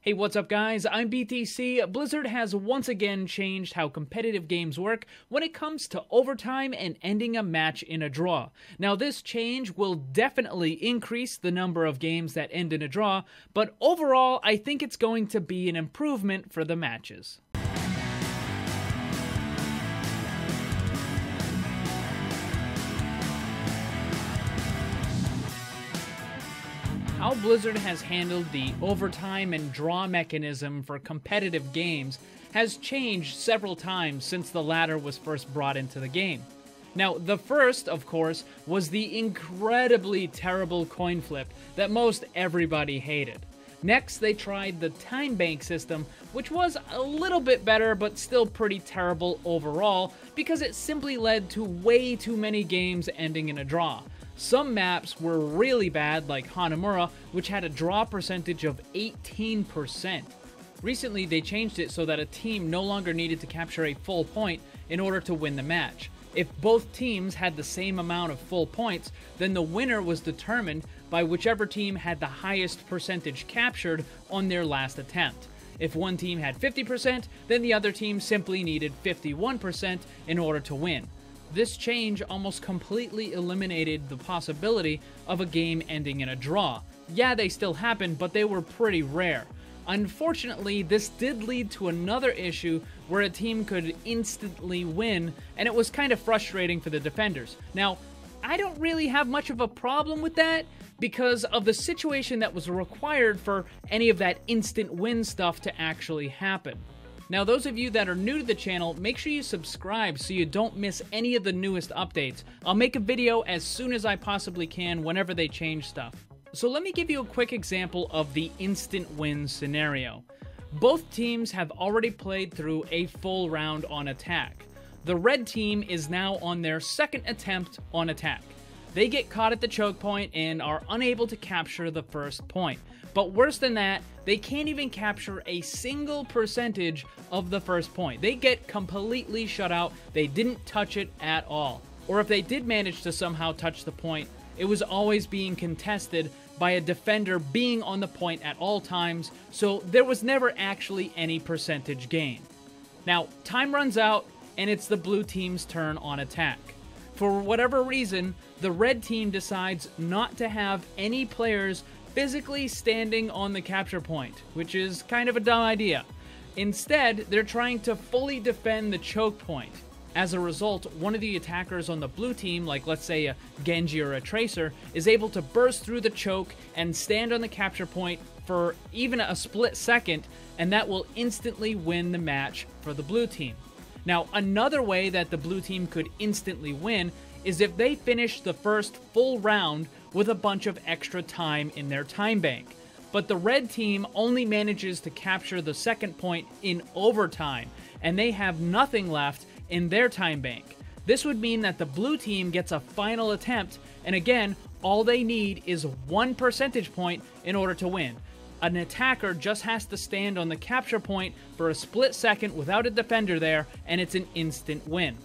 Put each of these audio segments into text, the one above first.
Hey, what's up guys? I'm BTC. Blizzard has once again changed how competitive games work when it comes to overtime and ending a match in a draw. Now this change will definitely increase the number of games that end in a draw, but overall I think it's going to be an improvement for the matches. How Blizzard has handled the overtime and draw mechanism for competitive games has changed several times since the latter was first brought into the game. Now, the first, of course, was the incredibly terrible coin flip that most everybody hated. Next, they tried the time bank system, which was a little bit better, but still pretty terrible overall, because it simply led to way too many games ending in a draw. Some maps were really bad, like Hanamura, which had a draw percentage of 18%. Recently, they changed it so that a team no longer needed to capture a full point in order to win the match. If both teams had the same amount of full points, then the winner was determined by whichever team had the highest percentage captured on their last attempt. If one team had 50%, then the other team simply needed 51% in order to win. This change almost completely eliminated the possibility of a game ending in a draw. Yeah, they still happened, but they were pretty rare. Unfortunately, this did lead to another issue where a team could instantly win, and it was kind of frustrating for the defenders. Now, I don't really have much of a problem with that because of the situation that was required for any of that instant win stuff to actually happen. Now, those of you that are new to the channel, make sure you subscribe so you don't miss any of the newest updates. I'll make a video as soon as I possibly can whenever they change stuff. So let me give you a quick example of the instant win scenario. Both teams have already played through a full round on attack. The red team is now on their second attempt on attack. They get caught at the choke point and are unable to capture the first point. But worse than that, they can't even capture a single percentage of the first point. They get completely shut out. They didn't touch it at all. Or if they did manage to somehow touch the point, it was always being contested by a defender being on the point at all times, so there was never actually any percentage gain. Now, time runs out, and it's the blue team's turn on attack. For whatever reason, the red team decides not to have any players physically standing on the capture point, which is kind of a dumb idea. Instead, they're trying to fully defend the choke point. As a result, one of the attackers on the blue team, like let's say a Genji or a Tracer, is able to burst through the choke and stand on the capture point for even a split second, and that will instantly win the match for the blue team. Now, another way that the blue team could instantly win is if they finish the first full round with a bunch of extra time in their time bank. But the red team only manages to capture the second point in overtime, and they have nothing left in their time bank. This would mean that the blue team gets a final attempt, and again, all they need is 1 percentage point in order to win. An attacker just has to stand on the capture point for a split second without a defender there, and it's an instant win.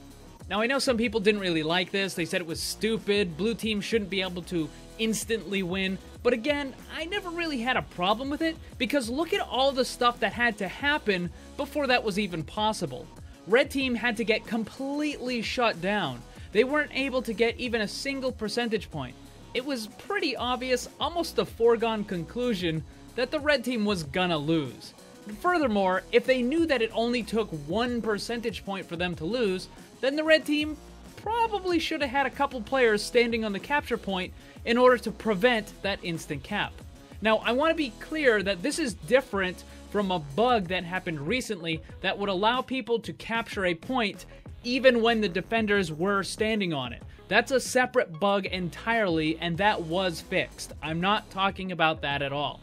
Now, I know some people didn't really like this. They said it was stupid. Blue team shouldn't be able to instantly win. But again, I never really had a problem with it because look at all the stuff that had to happen before that was even possible. Red team had to get completely shut down. They weren't able to get even a single percentage point. It was pretty obvious, almost a foregone conclusion, that the red team was gonna lose. Furthermore, if they knew that it only took 1 percentage point for them to lose, then the red team probably should have had a couple players standing on the capture point in order to prevent that instant cap. Now, I want to be clear that this is different from a bug that happened recently that would allow people to capture a point even when the defenders were standing on it. That's a separate bug entirely, and that was fixed. I'm not talking about that at all.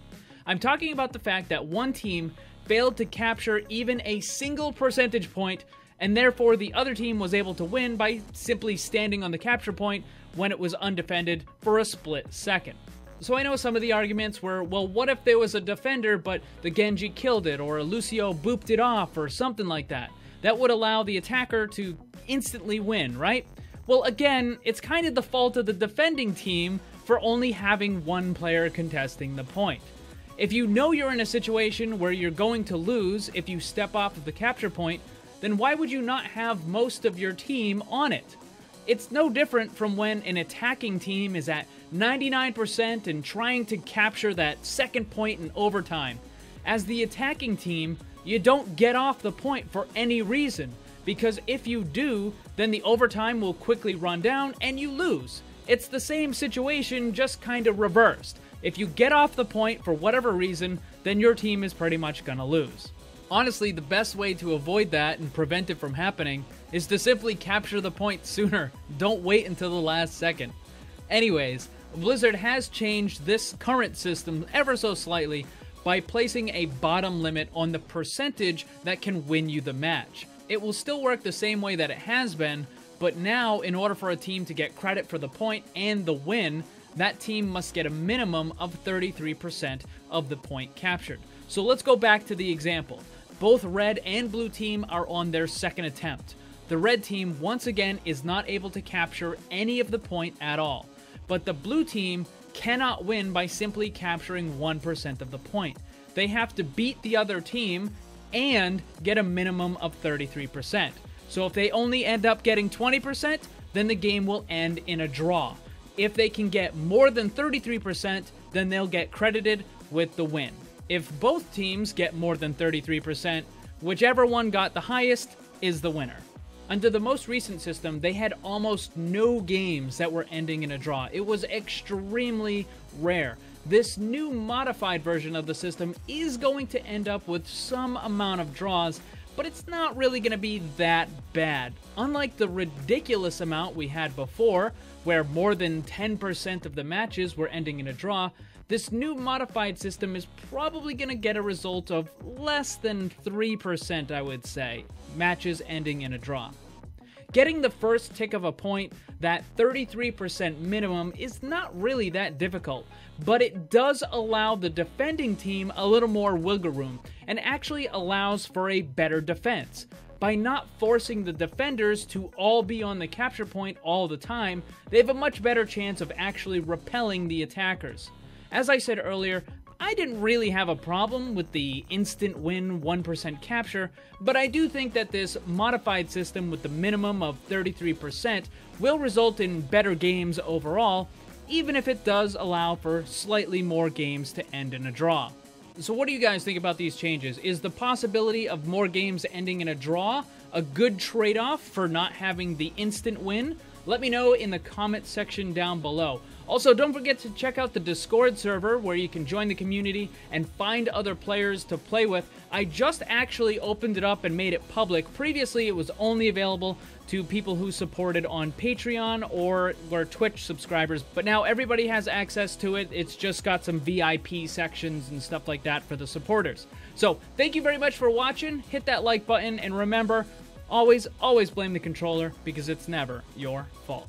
I'm talking about the fact that one team failed to capture even a single percentage point, and therefore the other team was able to win by simply standing on the capture point when it was undefended for a split second. So I know some of the arguments were, well, what if there was a defender but the Genji killed it, or a Lucio booped it off, or something like that? That would allow the attacker to instantly win, right? Well, again, it's kind of the fault of the defending team for only having one player contesting the point. If you know you're in a situation where you're going to lose if you step off of the capture point, then why would you not have most of your team on it? It's no different from when an attacking team is at 99% and trying to capture that second point in overtime. As the attacking team, you don't get off the point for any reason, because if you do, then the overtime will quickly run down and you lose. It's the same situation, just kind of reversed. If you get off the point for whatever reason, then your team is pretty much gonna lose. Honestly, the best way to avoid that and prevent it from happening is to simply capture the point sooner. Don't wait until the last second. Anyways, Blizzard has changed this current system ever so slightly by placing a bottom limit on the percentage that can win you the match. It will still work the same way that it has been, but now in order for a team to get credit for the point and the win, that team must get a minimum of 33% of the point captured. So let's go back to the example. Both red and blue team are on their second attempt. The red team once again is not able to capture any of the point at all, but the blue team cannot win by simply capturing 1% of the point. They have to beat the other team and get a minimum of 33%. So if they only end up getting 20%, then the game will end in a draw. If they can get more than 33%, then they'll get credited with the win. If both teams get more than 33%, whichever one got the highest is the winner. Under the most recent system, they had almost no games that were ending in a draw. It was extremely rare. This new modified version of the system is going to end up with some amount of draws, but it's not really going to be that bad. Unlike the ridiculous amount we had before, where more than 10% of the matches were ending in a draw, this new modified system is probably going to get a result of less than 3%, I would say, matches ending in a draw. Getting the first tick of a point, that 33% minimum, is not really that difficult, but it does allow the defending team a little more wiggle room, and actually allows for a better defense. By not forcing the defenders to all be on the capture point all the time, they have a much better chance of actually repelling the attackers. As I said earlier, I didn't really have a problem with the instant win 1% capture, but I do think that this modified system with the minimum of 33% will result in better games overall, even if it does allow for slightly more games to end in a draw. So what do you guys think about these changes? Is the possibility of more games ending in a draw a good trade-off for not having the instant win? Let me know in the comment section down below. Also, don't forget to check out the Discord server where you can join the community and find other players to play with. I just actually opened it up and made it public. Previously, it was only available to people who supported on Patreon or were Twitch subscribers, but now everybody has access to it. It's just got some VIP sections and stuff like that for the supporters. So, thank you very much for watching. Hit that like button, and remember, always blame the controller, because it's never your fault.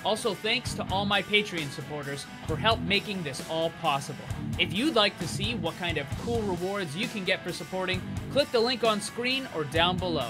Also, thanks to all my Patreon supporters for help making this all possible. If you'd like to see what kind of cool rewards you can get for supporting, click the link on screen or down below.